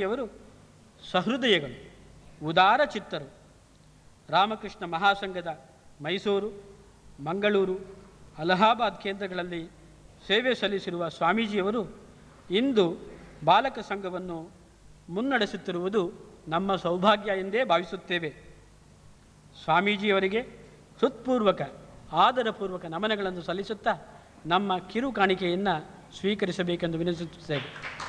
ಅವರು ಸಹೃದಯಗಳು, ಉದಾರ ಚಿತ್ತರು. ರಾಮಕೃಷ್ಣ ಮಹಾಸಂಘದ ಮೈಸೂರು, ಮಂಗಳೂರು, ಅಲಹಾಬಾದ್ ಕೇಂದ್ರಗಳಲ್ಲಿ ಸೇವೆ ಸಲ್ಲಿಸಿರುವ ಸ್ವಾಮೀಜಿಯವರು ಇಂದು ಬಾಲಕ ಸಂಘವನ್ನು ಮುನ್ನಡೆಸುತ್ತಿರುವುದು ನಮ್ಮ ಸೌಭಾಗ್ಯ ಎಂದೇ ಭಾವಿಸುತ್ತೇವೆ. ಸ್ವಾಮೀಜಿಯವರಿಗೆ ಹೃತ್ಪೂರ್ವಕ ಆದರಪೂರ್ವಕ ನಮನಗಳನ್ನು ಸಲ್ಲಿಸುತ್ತಾ ನಮ್ಮ ಕಿರು ಕಾಣಿಕೆಯನ್ನು ಸ್ವೀಕರಿಸಬೇಕೆಂದು ವಿನಂತಿಸುತ್ತೇವೆ.